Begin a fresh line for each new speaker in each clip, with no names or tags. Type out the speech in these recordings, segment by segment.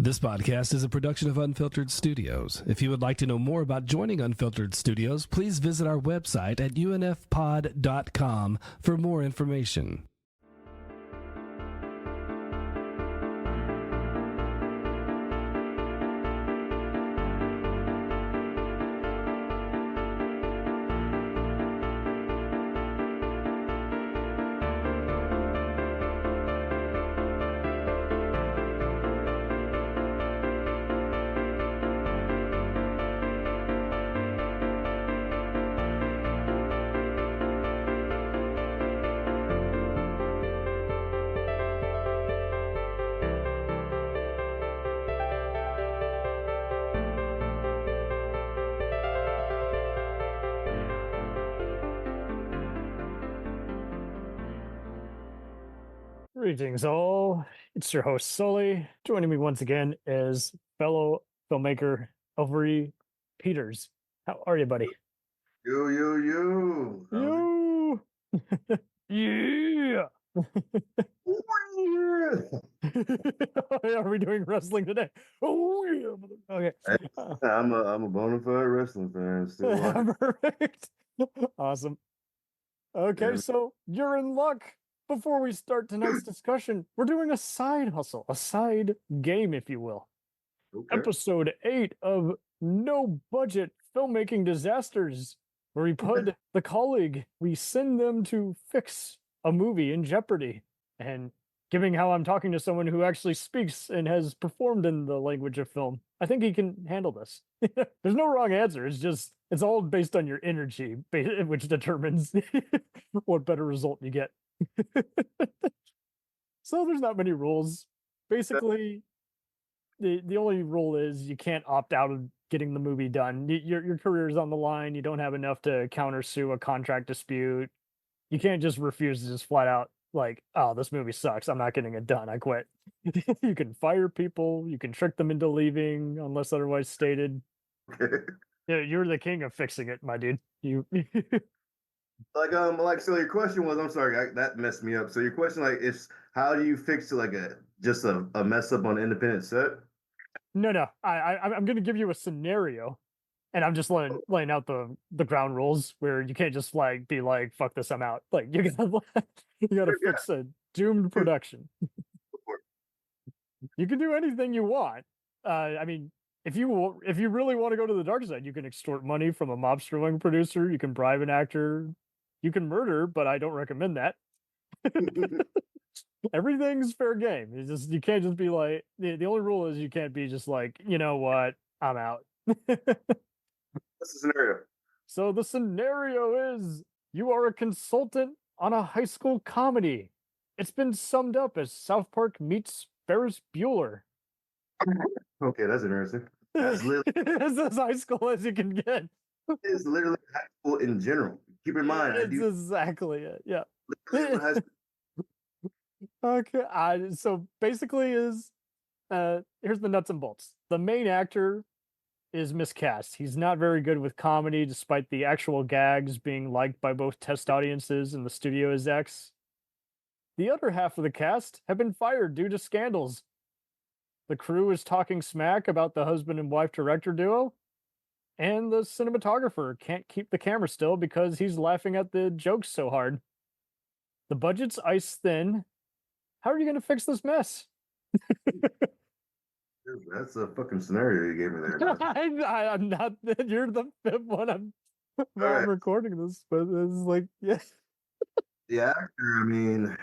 This podcast is a production of Unfiltered Studios. If you would like to know more about joining Unfiltered Studios, please visit our website at unfpod.com for more information.
Greetings all, it's your host Sully. Joining me once again is fellow filmmaker Elvery Peters. How are you, buddy?
Yo.
You. Yeah. Are we doing wrestling today? Oh yeah. Okay.
I'm a bona fide wrestling fan. Still
Perfect. Awesome. Okay,
Yeah.
so you're in luck. Before we start tonight's discussion, we're doing a side hustle, a side game, if you will.
Okay.
Episode 8 of No-Budget Filmmaking Disasters, where we put the colleague, we send them to fix a movie in jeopardy. And given how I'm talking to someone who actually speaks and has performed in the language of film, I think he can handle this. There's no wrong answer. It's all based on your energy, which determines what better result you get. So there's not many rules. Basically, the only rule is you can't opt out of getting the movie done. Your career is on the line. You don't have enough to countersue a contract dispute. You can't just refuse to just flat out like, oh, this movie sucks. I'm not getting it done. I quit. You can fire people. You can trick them into leaving unless otherwise stated. Yeah, you're the king of fixing it, my dude. You.
So your question was, I'm sorry, that messed me up. So your question, is how do you fix just a mess up on an independent set?
No. I'm going to give you a scenario, and I'm just laying out the ground rules where you can't just be like, fuck this, I'm out. Like you gotta fix a doomed production. You can do anything you want. I mean, if you really want to go to the dark side, you can extort money from a mob-struggling producer. You can bribe an actor. You can murder, but I don't recommend that. Everything's fair game. You can't just be like, the only rule is you can't be just like, you know what, I'm out.
What's the scenario?
So the scenario is you are a consultant on a high school comedy. It's been summed up as South Park meets Ferris Bueller.
Okay, that's interesting. That's literally
It's as high school as you can get.
it's literally high school in general. Keep in mind,
It's exactly it. Yeah.
high school.
Okay. So basically, here's the nuts and bolts. The main actor is miscast. He's not very good with comedy, despite the actual gags being liked by both test audiences and the studio execs. The other half of the cast have been fired due to scandals. The crew is talking smack about the husband and wife director duo, and the cinematographer can't keep the camera still because he's laughing at the jokes so hard. The budget's ice thin. How are you going to fix this mess?
That's a fucking scenario you gave me there.
I'm not. You're the fifth one I'm
Right.
recording this, but it's like, yeah.
The actor, I mean,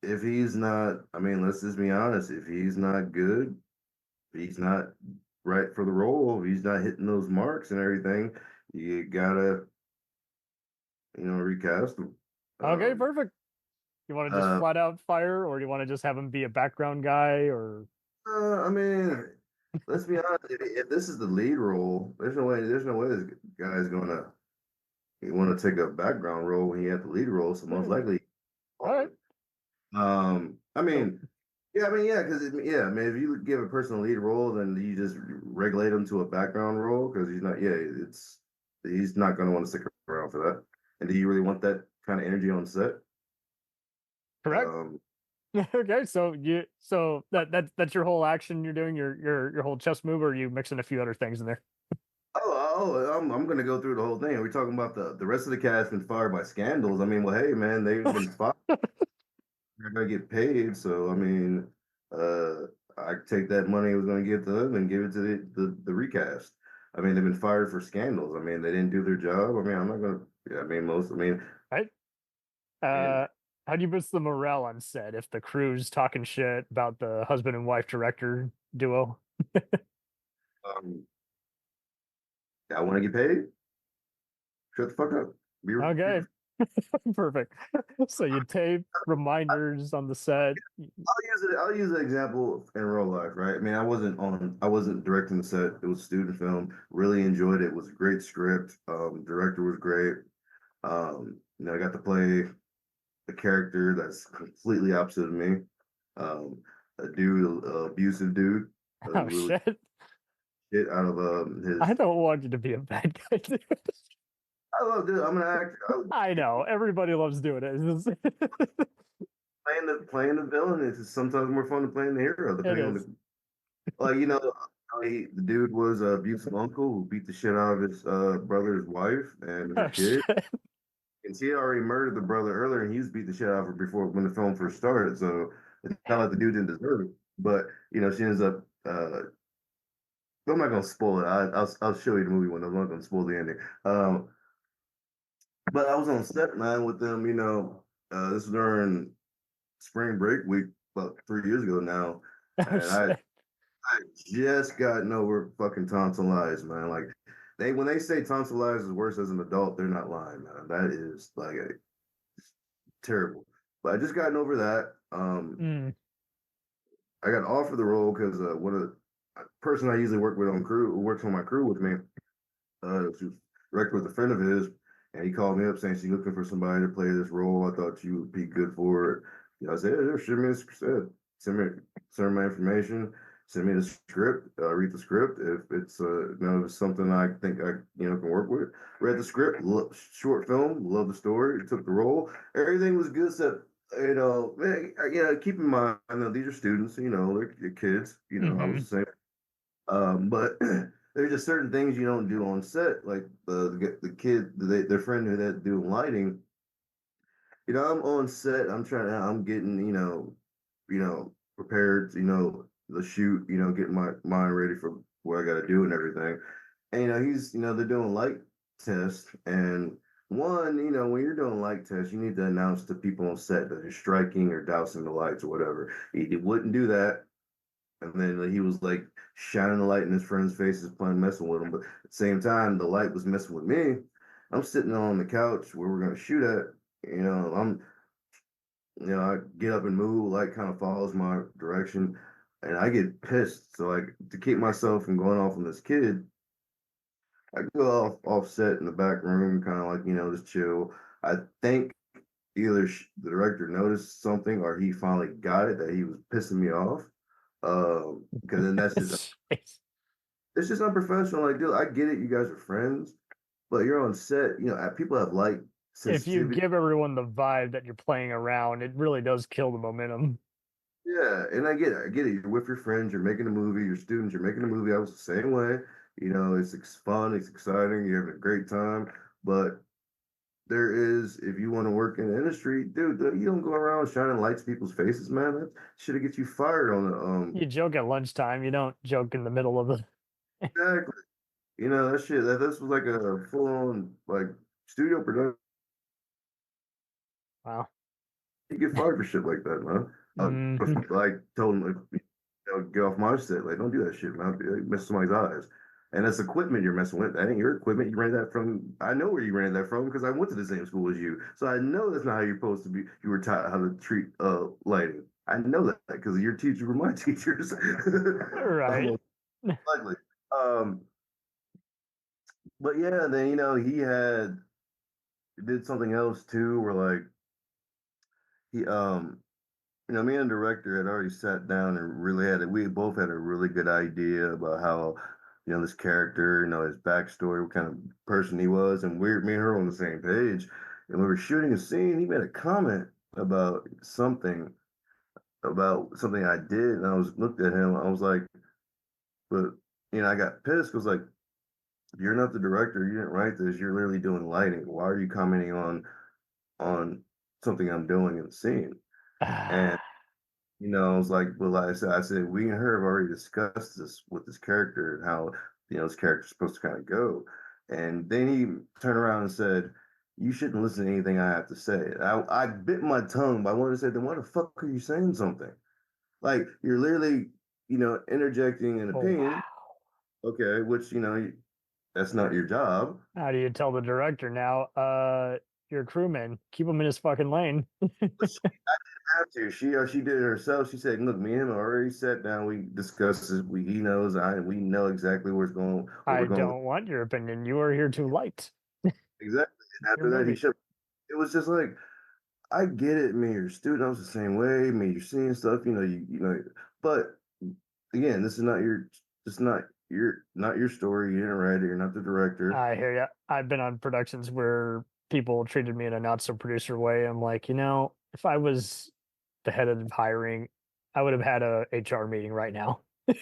if he's not, let's just be honest, if he's not good, if he's not right for the role, if he's not hitting those marks and everything, you gotta, recast him.
Okay, perfect. You want to just flat out fire, or do you want to just have him be a background guy, or?
Let's be honest. If this is the lead role, there's no way this guy's gonna want to take a background role when he had the lead role. So most likely,
All right.
because if you give a person a lead role, then you just regulate him to a background role because he's not going to want to stick around for that. And do you really want that kind of energy on set?
Correct. Okay, so that's your whole action you're doing, your whole chest move, or are you mixing a few other things in there?
I'm gonna go through the whole thing. Are we talking about the rest of the cast been fired by scandals? I mean, well, hey man, they've been fired. They're gonna get paid, so I mean, uh, I take that money I was gonna give to them and give it to the recast. I mean, they've been fired for scandals. I mean, they didn't do their job. I mean, I'm not gonna. Yeah, I mean, most.
Right?
I mean,
How do you boost the morale on set if the crew's talking shit about the husband and wife director duo?
um, I want to get paid. Shut the fuck up.
Okay, perfect. So you tape reminders on the set.
I'll use an example in real life, right? I mean, I wasn't directing the set. It was a student film. Really enjoyed it. It was a great script. Director was great. I got to play a character that's completely opposite of me. Um, a dude, abusive dude,
Oh
really
shit!
shit out of his.
I don't want you to be a bad guy, dude.
I love dude. I'm an actor.
I know everybody loves doing it.
Playing the villain is sometimes more fun than playing the hero,
It
depending on
is.
the. Like the dude was a abusive uncle who beat the shit out of his brother's wife and her
Oh
kid.
shit!
And she had already murdered the brother earlier, and he was beat the shit out of her before when the film first started. So it's not like the dude didn't deserve it. But she ends up. I'm not gonna spoil it. I'll show you the movie when I'm not gonna spoil the ending. But I was on set, man, with them. This was during spring break week about 3 years ago now,
Oh
and I
shit!
just gotten over fucking tonsillitis, man. Like when they say tonsillitis is worse as an adult, they're not lying, man. That is like terrible. But I just gotten over that.
Mm.
I got offered the role because one of the person I usually work with on crew, who works on my crew with me, she was director with a friend of his, and he called me up saying she's looking for somebody to play this role. I thought you would be good for it. I said, yeah, send me my information, send me the script, read the script. If it's if it's something I think I can work with. Read the script, short film, love the story, took the role. Everything was good except keep in mind, I know these are students, they're kids, I
Hmm.
was the same. But there's just certain things you don't do on set, like the kid, their friend who had doing lighting. I'm on set. I'm getting, prepared. The shoot. Getting my mind ready for what I got to do and everything. And they're doing light tests, and one, when you're doing light tests, you need to announce to people on set that you're striking or dousing the lights or whatever. He wouldn't do that. And then he was like shining the light in his friend's faces, playing messing with him. But at the same time, the light was messing with me. I'm sitting on the couch where we're gonna shoot at. I'm I get up and move, light kind of follows my direction, and I get pissed. So like to keep myself from going off on this kid, I go off set in the back room, kind of like, just chill. I think either the director noticed something or he finally got it that he was pissing me off. Because then it's just unprofessional. Like, dude, I get it. You guys are friends, but you're on set. People have light
If you
sensitivity.
give everyone the vibe that you're playing around, it really does kill the momentum.
Yeah, and I get it. I get it. You're with your friends. You're making a movie. Your students. You're making a movie. I was the same way. It's fun. It's exciting. You're having a great time. But if you want to work in the industry, dude, you don't go around shining lights in people's faces, man. That should get you fired on the
You joke at lunchtime, you don't joke in the middle of the.
exactly. That shit. This was like a full on like studio production.
Wow.
You get fired for shit like that, man.
Mhm.
Like told him, get off my set. Like, don't do that shit, man. You mess somebody's eyes. And that's equipment you're messing with. That ain't your equipment. You rented that from. I know where you rented that from because I went to the same school as you. So I know that's not how you're supposed to be. You were taught how to treat lighting. I know that because your teachers were my teachers.
Right.
Likely. Um, but yeah, then he did something else too, where like he me and the director had already sat down and really we both had a really good idea about how, this character, his backstory, what kind of person he was. And me and her were on the same page. And we were shooting a scene. He made a comment about something. about something I did, and I was looked at him. I was like, but I got pissed because like you're not the director. You didn't write this. You're literally doing lighting. Why are you commenting on something I'm doing in the scene? And I was like, well, like I said, we and her have already discussed this with this character and how this character's supposed to kind of go. And then he turned around and said, "You shouldn't listen to anything I have to say." I bit my tongue, but I wanted to say, then why the fuck are you saying something? Like you're literally, interjecting an
Oh, wow.
opinion. Okay, which that's not your job.
How do you tell the director now? You're a crewman. Keep him in his fucking lane.
But have to. She did it herself. She said, "Look, me and him already sat down. We discussed this. He knows. We know exactly where it's going. Where
I
we're going with
don't want your opinion. You are here to light
exactly." And
your
after that,
movie.
it was just like, I get it. Me, you're a student. I was the same way. Me, you're seeing stuff. But again, this is not your. It's not your story. You didn't write it. You're not the director.
I hear ya. I've been on productions where people treated me in a not so producer way. I'm like, if I was the head of hiring, I would have had a HR meeting right now.
Little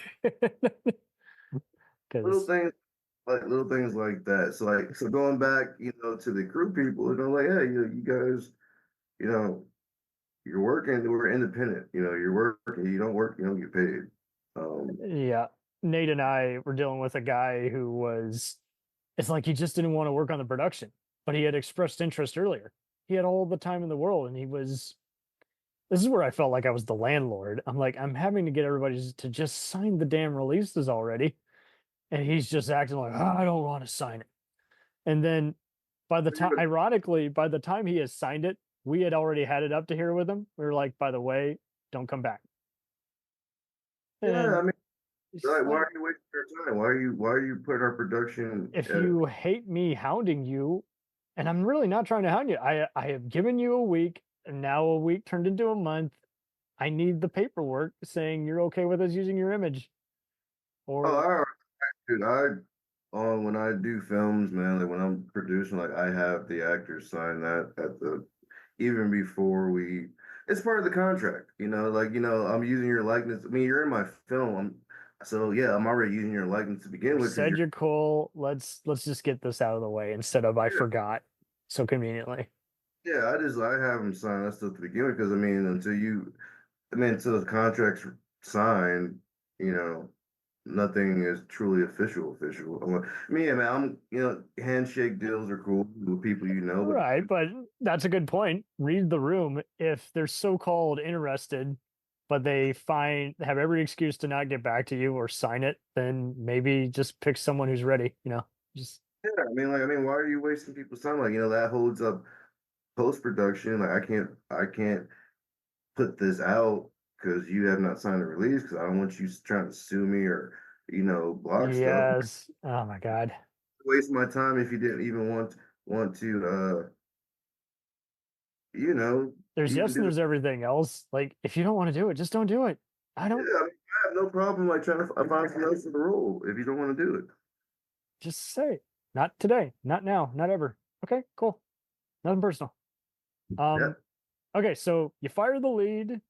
Because
things little things like that. So going back, to the crew people, like, hey, you guys, you know, you're working, we're independent. You're working, you don't work, you don't get paid.
yeah, Nate and I were dealing with a guy who it's like he just didn't want to work on the production, but he had expressed interest earlier. He had all the time in the world, and this is where I felt like I was the landlord. I'm like, I'm having to get everybody to just sign the damn releases already. And he's just acting like, "Oh, I don't want to sign it." And then ironically, by the time he has signed it, we had already had it up to here with him. We were like, by the way, don't come back.
Yeah,
And
I mean,
it's
like, why
like,
are you wasting your time? Why are you putting our production
if
at
you hate me hounding you, and I'm really not trying to hound you, I have given you a week, and now a week turned into a month. I need the paperwork saying you're okay with us using your image.
oh,
Or
dude, when I do films, man, like when I'm producing, like I have the actors sign that at the even before we. It's part of the contract, like I'm using your likeness. I mean, you're in my film, so yeah, I'm already using your likeness to begin
I've
with because
said you're cool. Let's just get this out of the way instead of I
you're
forgot so conveniently.
yeah. I have them sign that stuff to begin with because I mean, until the contract's signed, you know, nothing is truly official. I mean, yeah, man, handshake deals are cool with people but
Right, but that's a good point. Read the room. If they're so-called interested, but they have every excuse to not get back to you or sign it, then maybe just pick someone who's ready, Just
yeah, why are you wasting people's time? Like, that holds up post production. Like, I can't put this out because you have not signed a release because I don't want you trying to sue me or block stuff.
yes. Oh my God.
Waste my time if you didn't even want to
There's
even
yes and
do it.
there's everything else. Like if you don't want to do it, just don't do it. I
Yeah,
don't
I have no problem like trying to find someone else for the role if you don't want to do it.
just say it. Not today, not now, not ever. Okay, cool. Nothing personal.
Yeah.
Um, okay, so you fire the lead,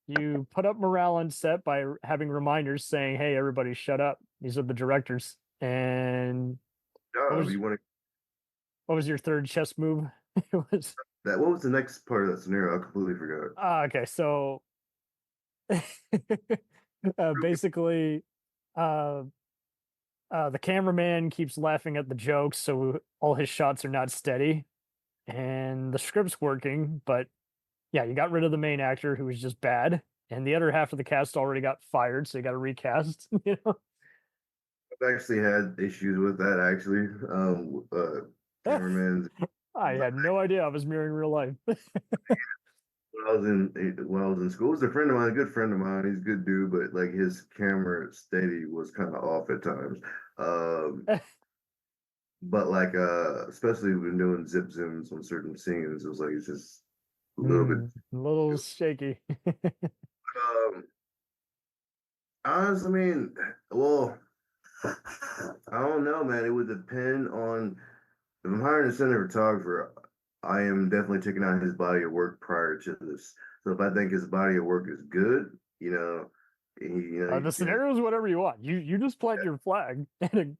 you put up morale on set by having reminders saying, "Hey, everybody, shut up. These are the directors." And what
Job.
was
You want to
what was your third chess move? It was
that? What was the next part of that scenario? I completely forgot.
okay. So basically, uh, the cameraman keeps laughing at the jokes, so all his shots are not steady, and the script's working. But yeah, you got rid of the main actor who was just bad, and the other half of the cast already got fired, so you got to recast.
I've actually had issues with that actually. Cameraman
I had no idea I was mirroring real life.
when I was in school, it was a friend of mine, a good friend of mine. He's a good dude, but like his camera steady was kind of off at times. Um, but like especially when doing zip zooms on certain scenes, it was like it's just a little bit.
A little shaky.
Um, honestly, I mean, well, I don't know, man. It would depend on if I'm hiring a cinematographer. I am definitely checking out his body of work prior to this. So if I think his body of work is good,
The scenario is whatever you want. You just plant your flag. And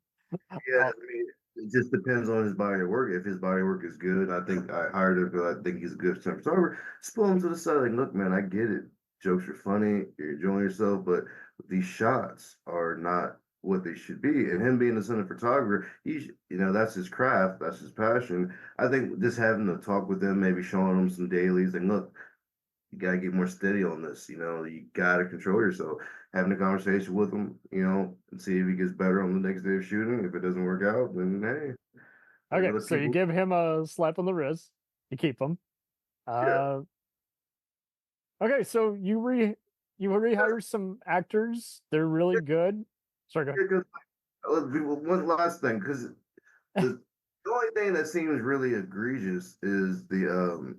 yeah, I mean, it just depends on his body of work. If his body of work is good, I think I hired him because I think he's a good cinematographer. Just pull him to the side, like, look, man, I get it. Jokes are funny, you're enjoying yourself, but these shots are not what they should be. And him being a cinematographer, that's his craft, that's his passion. I think just having to talk with him, maybe showing him some dailies, and look, you got to get more steady on this. You got to control yourself. Having a conversation with him, and see if he gets better on the next day of shooting. If it doesn't work out, then hey.
okay, so you give him a slap on the wrist. You keep him.
Yeah.
Okay, so you rehire some actors. They're really good. Sorry, go ahead.
One last thing, because the only thing that seems really egregious is the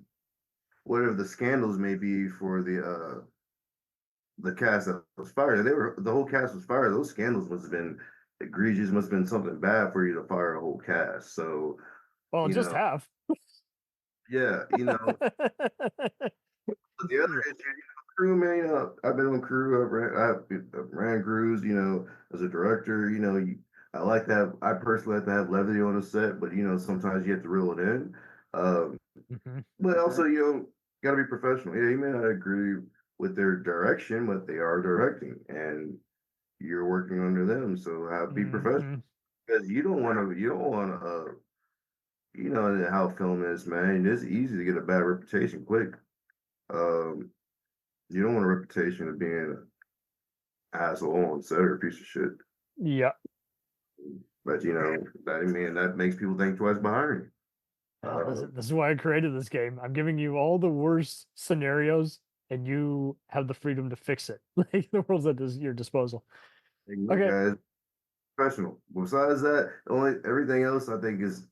whatever the scandals may be for the cast that was fired. The whole cast was fired. Those scandals must have been egregious. Must have been something bad for you to fire a whole cast. So,
Well, just half.
Yeah, but the other issue, crew, man. I've been on crew. I've ran crews. As a director, I like that. I personally like to have levity on the set, but sometimes you have to reel it in. But also, got to be professional. Yeah, you may not agree with their direction, but they are directing, and you're working under them. So be professional, because you don't want to. You know how film is, man. It's easy to get a bad reputation quick. You don't want a reputation of being an asshole on set or a piece of shit.
Yeah.
But that makes people think twice about hiring you.
This is why I created this game. I'm giving you all the worst scenarios, and you have the freedom to fix it. Like, the world's at your disposal. Okay.
Guys, professional. Besides that, everything else I think is,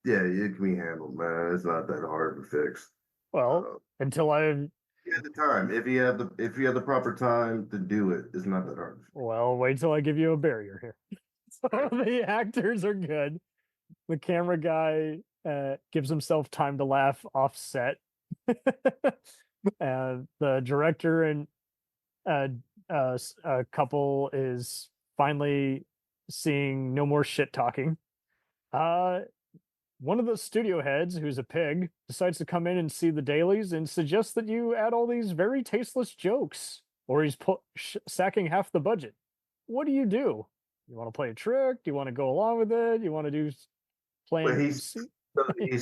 yeah, it can be handled, man. It's not that hard to fix.
Well, until I've
you have the time. If you have the proper time to do it, it's not that hard.
Well, wait till I give you a barrier here. So the actors are good. The camera guy gives himself time to laugh off set. And the director and a couple is finally seeing no more shit talking. One of the studio heads, who's a pig, decides to come in and see the dailies and suggests that you add all these very tasteless jokes, or he's sacking half the budget. What do? You want to play a trick? Do you want to go along with it? You want to do playing?
But he's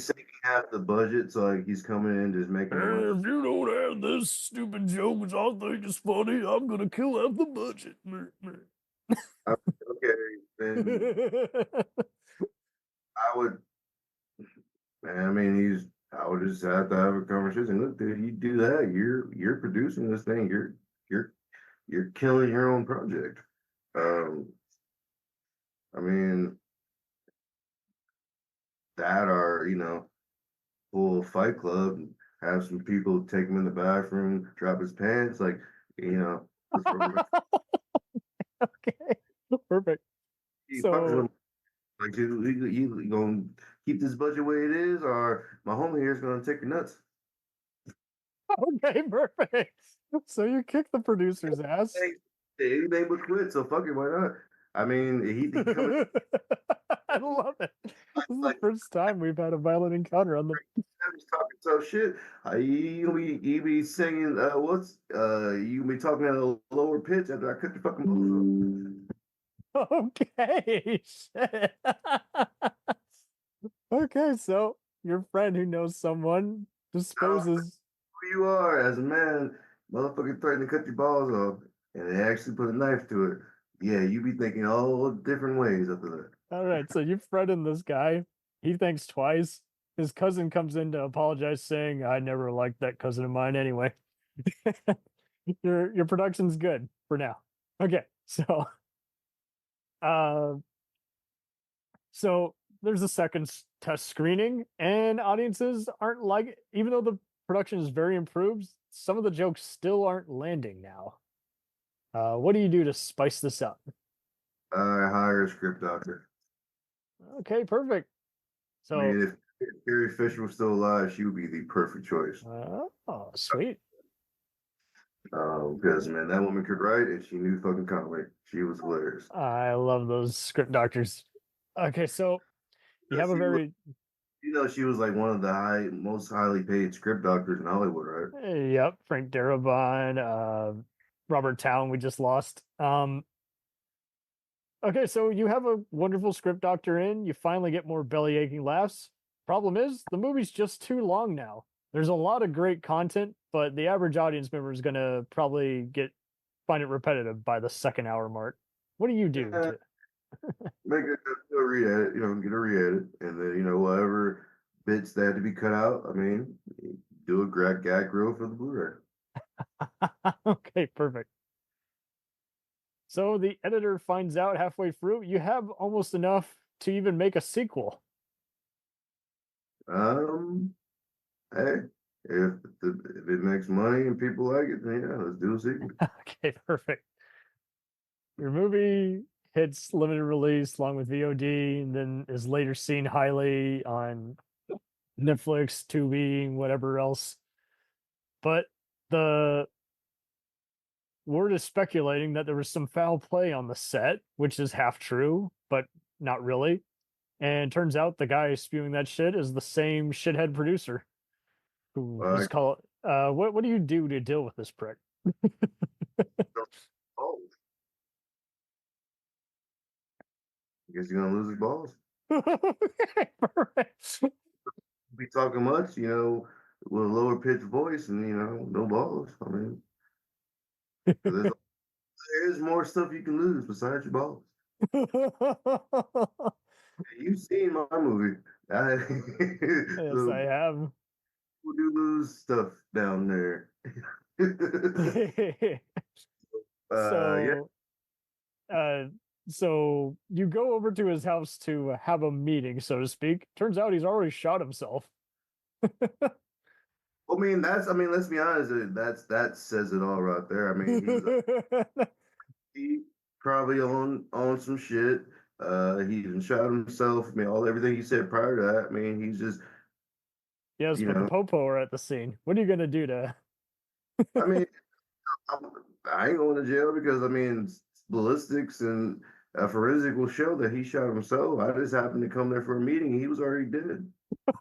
taking half the budget, so like he's coming in just making.
If you don't have this stupid joke, which I think is funny, I'm gonna kill half the budget.
Okay, then I would. Man, I mean, I would just have to have a conversation. Look, dude, you do that, you're producing this thing. You're killing your own project. I mean, that or full Fight Club, and have some people take him in the bathroom, drop his pants, like
Okay, perfect. So,
like, you gonna keep this budget the way it is, or my homie here is gonna take your nuts.
Okay, perfect. So you kick the producer's ass.
Anything but quit. So fuck it, why not? I mean, he
I love it. This is the first time we've had a violent encounter on the.
He's talking so shit. You be singing. You be talking at a lower pitch after I cut your fucking balls off.
Okay, shit. Okay, so your friend who knows someone disposes.
Who you are as a man, motherfucker threatening to cut your balls off, and they actually put a knife to it. Yeah, you be thinking all different ways after that.
All right, so you threaten this guy. He thinks twice. His cousin comes in to apologize, saying, "I never liked that cousin of mine anyway." Your production's good for now. Okay, so there's a second test screening, and audiences aren't like, even though the production is very improved, some of the jokes still aren't landing now. What do you do to spice this up?
I hire a script doctor.
Okay, perfect. So,
I mean, If Carrie Fisher was still alive, she would be the perfect choice.
Oh, sweet.
Because man, that woman could write and she knew fucking comedy. She was hilarious.
I love those script doctors. Okay, so you have a
She was,
very
she was like one of the most highly paid script doctors in Hollywood, right?
yep, Frank Darabont, Robert Town we just lost. Okay, so you have a wonderful script doctor in, you finally get more belly aching laughs. Problem is, the movie's just too long now. There's a lot of great content, but the average audience member is gonna probably find it repetitive by the second hour mark. What do you do
Yeah,
to
make it go read at it, get a read at it, and then whatever bits that had to be cut out. I mean, do a gag reel for the Blu-ray.
Okay, perfect. So the editor finds out halfway through you have almost enough to even make a sequel.
Um, hey, if it makes money and people like it, then yeah, let's do a sequel.
Okay, perfect. Your movie hits limited release along with VOD and then is later seen highly on Netflix, Tubi, whatever else. But the word is speculating that there was some foul play on the set, which is half true, but not really. And turns out the guy spewing that shit is the same shithead producer who was
Uh,
called. What do you do to deal with this prick?
oh, I guess you're gonna lose his balls.
Okay, perfect.
Be talking much, with a lower pitched voice and no balls. I mean, there's more stuff you can lose besides your balls. You've seen my movie.
Yes,
So
I have.
people do lose stuff down there. Yeah.
So, uh, so you go over to his house to have a meeting, so to speak. Turns out he's already shot himself.
I mean, let's be honest. That says it all right there. I mean, he probably on some shit. He even shot himself. I mean, everything he said prior to that. I mean, he's just,
Yes,
you
but the
know.
popo are at the scene. What are you gonna do to?
I mean, I ain't going to jail because I mean, ballistics and forensic will show that he shot himself. I just happened to come there for a meeting. He was already dead.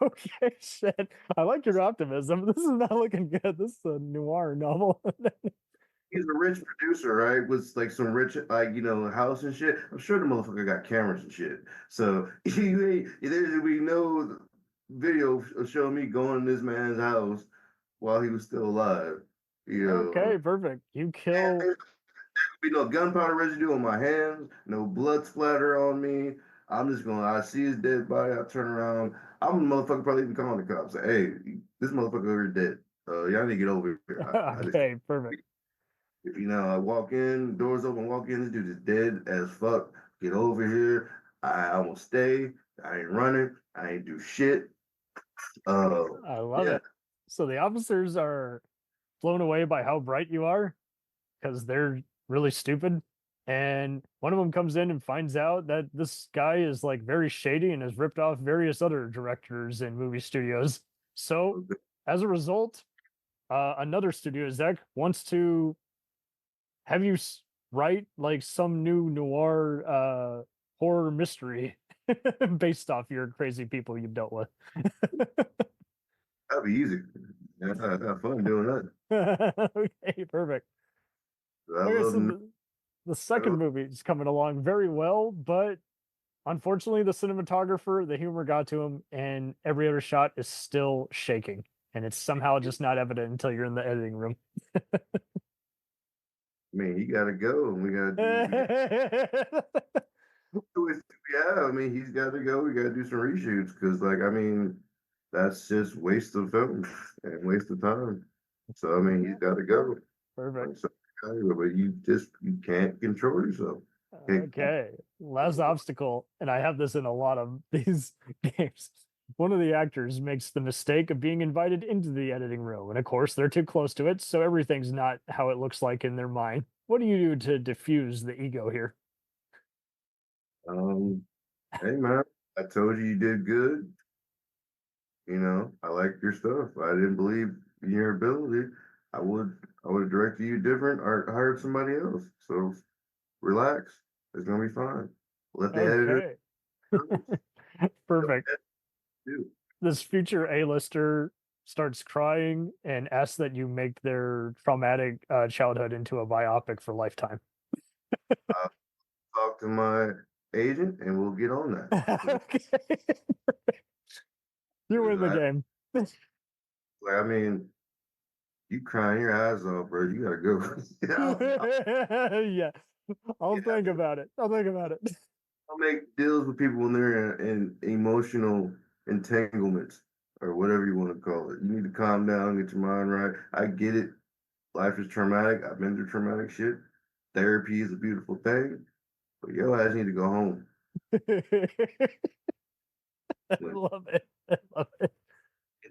Okay, shit. I like your optimism. This is not looking good. This is a noir novel.
He's a rich producer, right? With like some rich, like house and shit. I'm sure the motherfucker got cameras and shit. So there's we know video showing me going to this man's house while he was still alive.
Okay, perfect. You
And
kill.
there's be no gunpowder residue on my hands, no blood splatter on me. I see his dead body, I turn around. I'm a motherfucker probably even calling the cops. Say, hey, this motherfucker over here dead. Y'all need to get over here. I just,
Okay, perfect.
if I walk in, doors open, walk in, this dude is dead as fuck. Get over here. I won't stay. I ain't running. I ain't do shit.
I love
Yeah.
it. So the officers are blown away by how bright you are because they're really stupid. And one of them comes in and finds out that this guy is like very shady and has ripped off various other directors and movie studios. So as a result, another studio exec wants to have you write like some new noir horror mystery based off your crazy people you've dealt with.
That'd be easy. Yeah, I have fun doing that.
Okay, perfect.
I
Okay,
love.
so the second movie is coming along very well, but unfortunately, the cinematographer, the humor got to him, and every other shot is still shaking. And it's somehow just not evident until you're in the editing room.
I mean, he got to go, and we got yeah. I mean, he's got to go. We got to do some reshoots because, like, I mean, that's just waste of film and waste of time. So, I mean, he's got to go.
Perfect.
So, but you can't control yourself.
Okay. Last obstacle, and I have this in a lot of these games. One of the actors makes the mistake of being invited into the editing room. And of course, they're too close to it, so everything's not how it looks like in their mind. What do you do to diffuse the ego here?
Um, hey man, I told you did good. I liked your stuff. I didn't believe in your ability. I would have directed you different or hired somebody else. So relax. It's gonna be fine. Let the editor
Okay.
do
Perfect.
it.
This future A-lister starts crying and asks that you make their traumatic childhood into a biopic for Lifetime.
I'll talk to my agent and we'll get on that.
Okay. You win the
I,
game.
like, I mean, you crying your eyes off, bro. You gotta go.
Yeah. I'll think about it. I'll think about it.
I'll make deals with people when they're in emotional entanglements or whatever you want to call it. You need to calm down, get your mind right. I get it. Life is traumatic. I've been through traumatic shit. Therapy is a beautiful thing, but yo ass need to go home.
I
Like,
love it. I love it.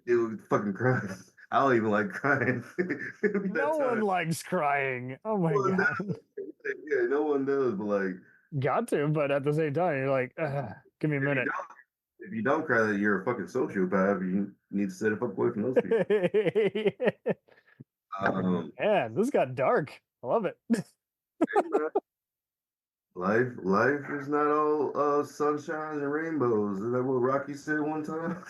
deal with fucking crying. I don't even like crying. It'll be that
No one
time.
likes crying. Oh my
No one
god.
does. Yeah, no one does, but like
Got to, but at the same time, you're like, give me a
if you
minute.
don't if you don't cry, that you're a fucking sociopath. You need to stay the fuck away from those people.
Man, this got dark. I love it.
Life is not all sunshines and rainbows. Is that what Rocky said one time?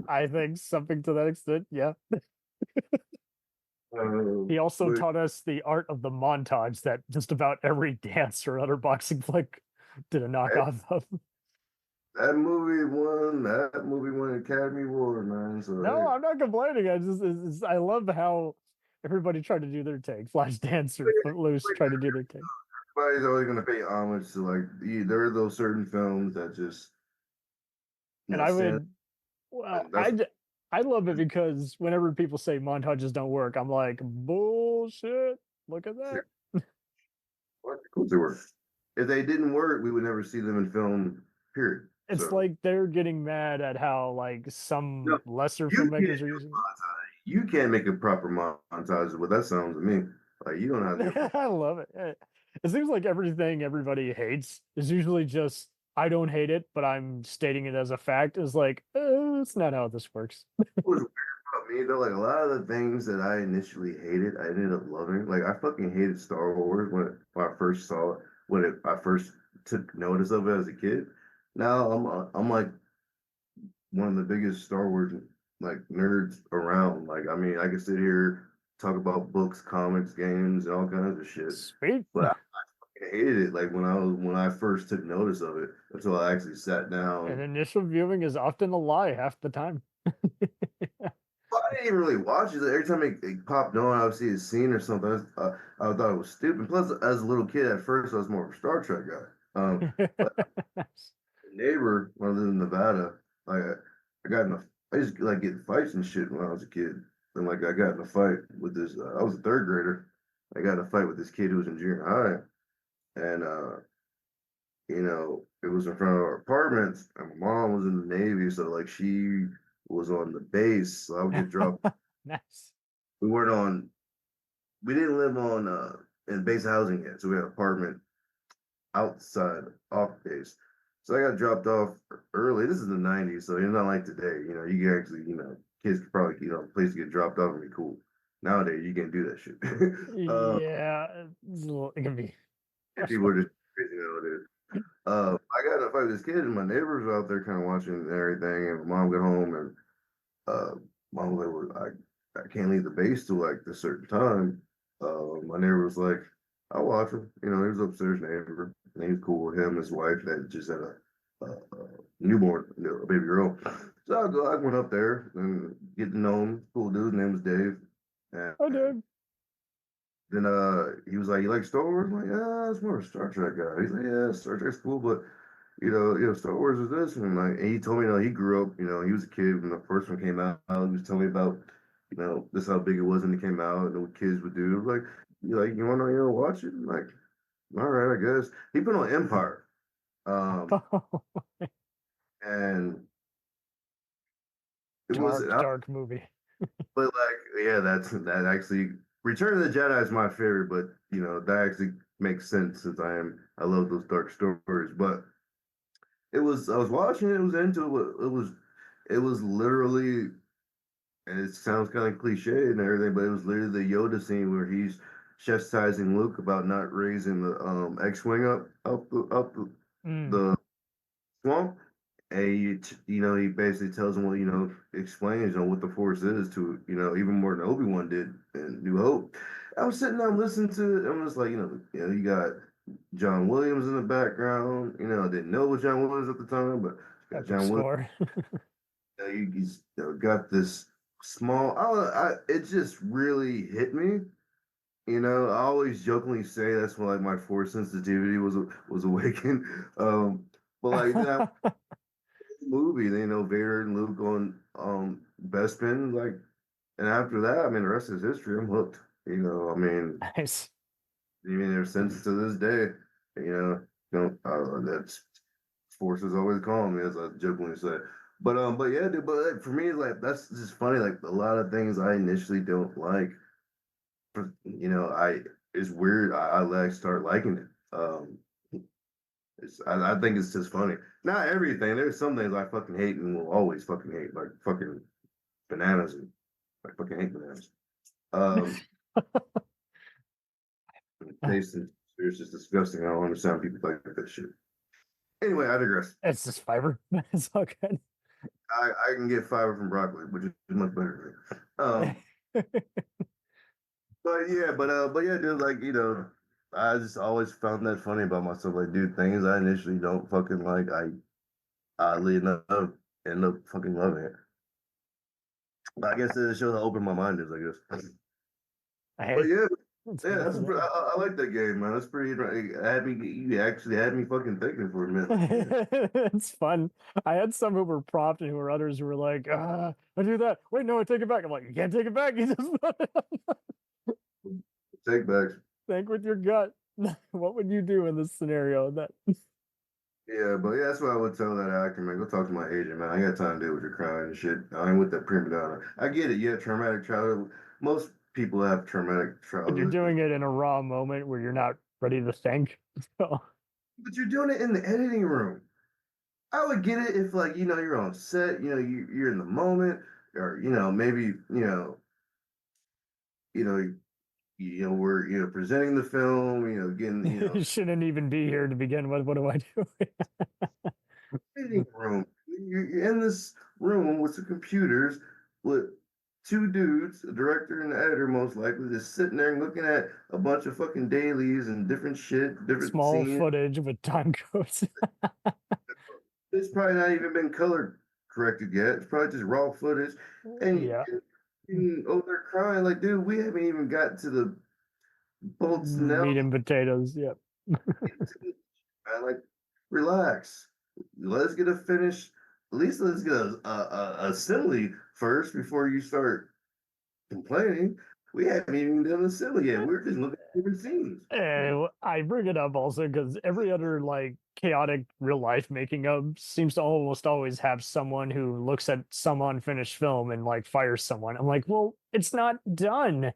I think something to that extent, yeah. He also
But
taught us the art of the montage that just about every dance or other boxing flick did a knockoff of.
that movie won an Academy Award, man. So
No,
hey.
I'm not complaining. I love how everybody tried to do their take. Flashdance or Footloose tried to do their take.
Everybody's always gonna pay homage to like there are those certain films that just
And I
stand.
would, well,
That's
I love it because whenever people say montages don't work, I'm like, bullshit. Look at that.
of course they were. If they didn't work, we would never see them in film. Period.
It's
So
like they're getting mad at how like
no,
some lesser
you can't
filmmakers are
do
using
a montage. You can't make a proper montage. Is what that sounds to me. Like you don't have to.
it. I love it. It seems like everything everybody hates is usually just I don't hate it, but I'm stating it as a fact. Is like, it's not how this works.
What's weird about me though, like a lot of the things that I initially hated, I ended up loving. Like I fucking hated Star Wars when I first saw it, I first took notice of it as a kid. Now I'm like one of the biggest Star Wars like nerds around. Like I mean, I can sit here talk about books, comics, games, and all kinds of shit.
Sweet.
But I hated it like when I first took notice of it until I actually sat down.
An initial viewing is often a lie half the time.
Well, I didn't even really watch it. Every time it popped on, I would see a scene or something. I thought it was stupid. Plus, as a little kid, at first, I was more of a Star Trek guy. But neighbor, when I lived in Nevada, like I got in a, I used to like getting fights and shit when I was a kid. And like I got in a fight with this. I was a third grader. I got in a fight with this kid who was in junior high, and it was in front of our apartments. And my mom was in the Navy, so like she was on the base, so I would get dropped.
Nice.
We weren't on. We didn't live on in base housing yet, so we had an apartment outside off base. So I got dropped off early. This is the '90s, so it's not like today. You can actually, kids could probably, place to get dropped off and be cool. Nowadays, you can't do that shit.
Yeah, it can be
People are just crazy nowadays. I got in a fight with this kid, and my neighbors were out there kind of watching and everything. And my mom got home, and mom was like, I can't leave the base till like this certain time. My neighbor was like, I'll watch him. He was upstairs neighbor, and he was cool with him and his wife that just had a newborn, a baby girl. So I went up there and get to know him. Cool dude. His name was Dave.
I
And
did.
then he was like, "You like Star Wars?" I'm like, "Yeah, it's more of a Star Trek guy." He's like, "Yeah, Star Trek's cool, but Star Wars is this." And he told me, he grew up. He was a kid when the first one came out. He was telling me about, this how big it was when it came out and what kids would do. Like, you want to, watch it? I'm like, all right, I guess. He put on Empire, and it was,
Dark movie.
but like, yeah, that actually. Return of the Jedi is my favorite, but that actually makes sense since I love those dark stories. But I was watching it, it was into it. it was literally, and it sounds kind of cliche and everything, but it was literally the Yoda scene where he's chastising Luke about not raising the X-wing
Mm.
the swamp. And he basically tells him, well, explains, what the Force is to, even more than Obi-Wan did in New Hope. I was sitting there listening to it. I'm just like, you got John Williams in the background. I didn't know it was John Williams at the time, but got
Epic
John Williams.
score.
He's got this small. It just really hit me. I always jokingly say that's when like my Force sensitivity was awakened. But like that movie, Vader and Luke on Bespin, like, and after that, I mean, the rest is history. I'm hooked.
Nice.
Ever since to this day, that's Force is always calling me, as I jokingly say. But yeah, dude. But like, for me, like that's just funny. Like a lot of things I initially don't like, it's weird. I like start liking it. I think it's just funny. Not everything. There's some things I fucking hate and will always fucking hate, like fucking bananas. And I fucking hate bananas. Taste and it's just disgusting. I don't understand people like that shit. Anyway, I digress.
It's just fiber. It's all good.
I can get fiber from broccoli, which is much better. But yeah, dude, like, I just always found that funny about myself. Like, dude, things I initially don't fucking like, I oddly enough end up fucking loving it. I guess it shows how open my mind is, I guess. But yeah, I like that game, man. That's pretty. You actually had me fucking thinking for a minute.
It's fun. I had some who were prompted, who were others who were like, I do that. Wait, no, I take it back. I'm like, you can't take it back. You just
Take backs.
think with your gut. What would you do in this scenario?
Yeah, but yeah, that's what I would tell that actor, man. Go talk to my agent, man. I ain't got time to deal with your crying and shit. I ain't with that prima donna. I get it. Yeah, traumatic childhood. Most people have traumatic
But you're
childhood.
doing it in a raw moment where you're not ready to think. So
But you're doing it in the editing room. I would get it if, like, you're on set, you're in the moment, or maybe, we're presenting the film, getting,
you shouldn't even be here to begin with. What do I do?
editing room. You're in this room with the computers with two dudes, a director and an editor, most likely, just sitting there and looking at a bunch of fucking dailies and different shit, different
Small
scenes.
footage with time codes.
It's probably not even been color corrected yet. It's probably just raw footage. And
Yeah.
they're crying like, dude, we haven't even got to the bolts now.
Meat and potatoes. Yep.
Man, like, relax. Let's get a finish. At least let's get a assembly first before you start complaining. We haven't even done assembly yet. We're just looking at different scenes.
And I bring it up also because every other like chaotic real life making of seems to almost always have someone who looks at some unfinished film and like fires someone. I'm like, well, it's not done.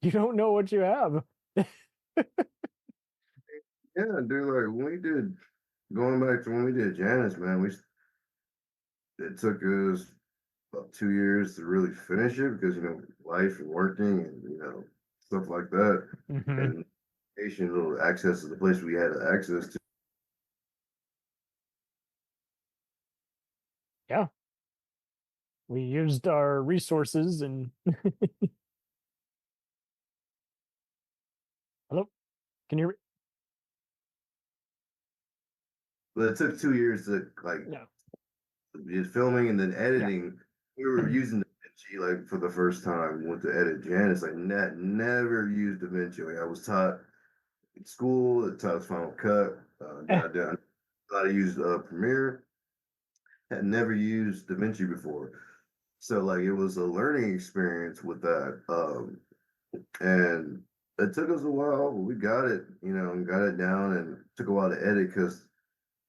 You don't know what you have.
Yeah, dude, like when we did, going back to when we did Janice, man, it took us about 2 years to really finish it because, life and working and, stuff like that.
Mhm.
And little access to the place we had access to.
Yeah. We used our resources and hello, can you hear me?
But it took 2 years to like
No.
just filming and then editing. We were using DaVinci like for the first time. Went to edit Janice. Like never used DaVinci. Like, I was taught in school. Taught Final Cut. I thought I used Premiere. Had never used DaVinci before. So like it was a learning experience with that. And it took us a while, but we got it, and got it down, and it took a while to edit because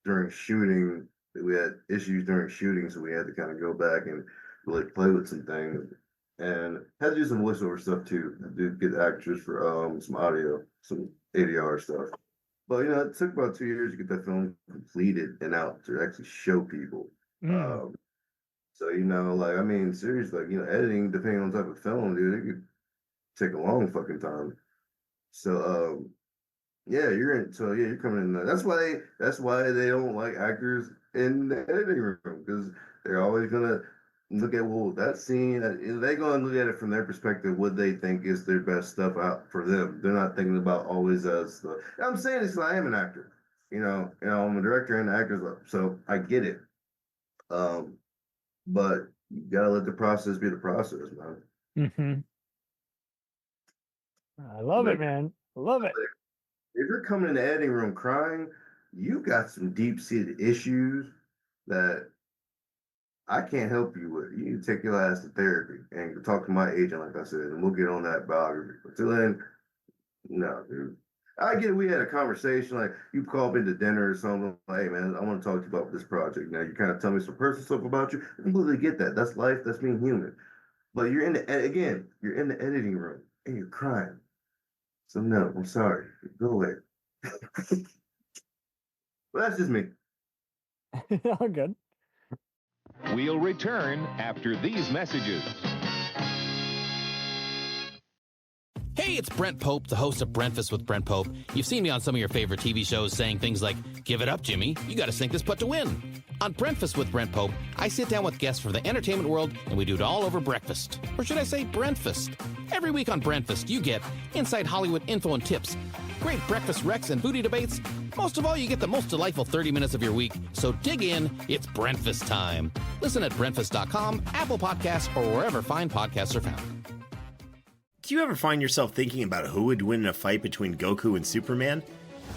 during shooting, we had issues during shooting, so we had to kind of go back and really play with some things. And had to do some voiceover stuff too. I did get actors for some audio, some ADR stuff. But it took about 2 years to get that film completed and out to actually show people. So, you know, like, I mean, seriously, like, you know, editing, depending on the type of film, dude, it could take a long fucking time. So, yeah, you're coming in there. That's why they don't like actors in the editing room, because they're always gonna look at, well, that scene, they're gonna look at it from their perspective, what they think is their best stuff out for them. They're not thinking about always us. I'm saying this, I am an actor, I'm a director and an actor, so I get it. But you gotta let the process be the process, man.
Mm-hmm. I love it, man. I love it.
If you're coming in the editing room crying, you got some deep-seated issues that I can't help you with. You need to take your ass to therapy and talk to my agent, like I said, and we'll get on that biography. Until then, no, dude. I get it. We had a conversation, like you call me to dinner or something. Like, hey, man, I want to talk to you about this project. Now, you kind of tell me some personal stuff about you. I completely get that. That's life. That's being human. But you're in the editing room and you're crying. So no, I'm sorry. Go away. Well, that's just me.
All good.
We'll return after these messages.
Hey, it's Brent Pope, the host of Breakfast with Brent Pope. You've seen me on some of your favorite TV shows saying things like, "Give it up, Jimmy. You got to sink this putt to win." On Breakfast with Brent Pope, I sit down with guests from the entertainment world, and we do it all over breakfast. Or should I say Brentfast? Every week on Brentfast, you get inside Hollywood info and tips, great breakfast recs and foodie debates. Most of all, you get the most delightful 30 minutes of your week. So dig in. It's Brentfast time. Listen at Brentfast.com, Apple Podcasts, or wherever fine podcasts are found.
Do you ever find yourself thinking about who would win in a fight between Goku and Superman?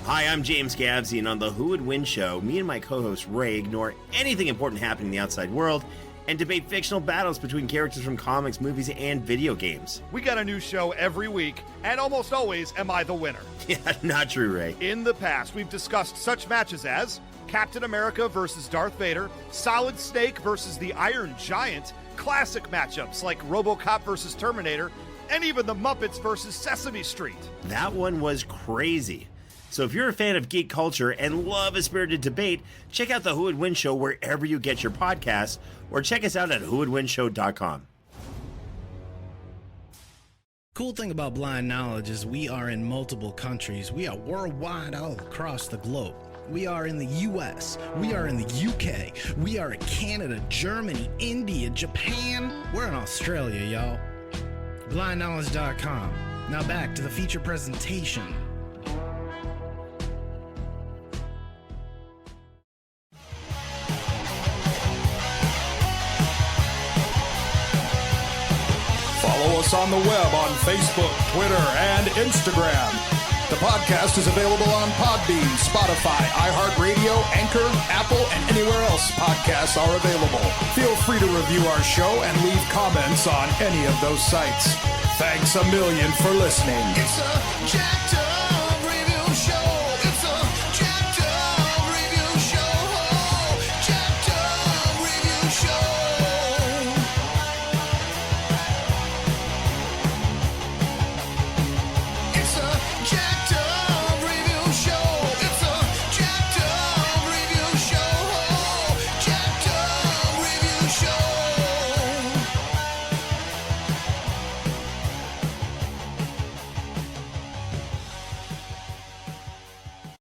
Hi, I'm James Gabsy, and on the Who Would Win show, me and my co-host Ray ignore anything important happening in the outside world and debate fictional battles between characters from comics, movies, and video games.
We got a new show every week, and almost always am I the winner.
Yeah, not true, Ray.
In the past, we've discussed such matches as Captain America versus Darth Vader, Solid Snake versus the Iron Giant, classic matchups like RoboCop versus Terminator, and even the Muppets versus Sesame Street.
That one was crazy. So if you're a fan of geek culture and love a spirited debate, check out the Who Would Win show wherever you get your podcasts, or check us out at whowouldwinshow.com.
Cool thing about Blind Knowledge is we are in multiple countries. We are worldwide all across the globe. We are in the US, we are in the UK, we are in Canada, Germany, India, Japan. We're in Australia, y'all. BlindKnowledge.com. Now back to the feature presentation.
Follow us on the web on Facebook, Twitter, and Instagram. The podcast is available on Podbean, Spotify, iHeartRadio, Anchor, Apple, and anywhere else podcasts are available. Feel free to review our show and leave comments on any of those sites. Thanks a million for listening.
It's a jacked up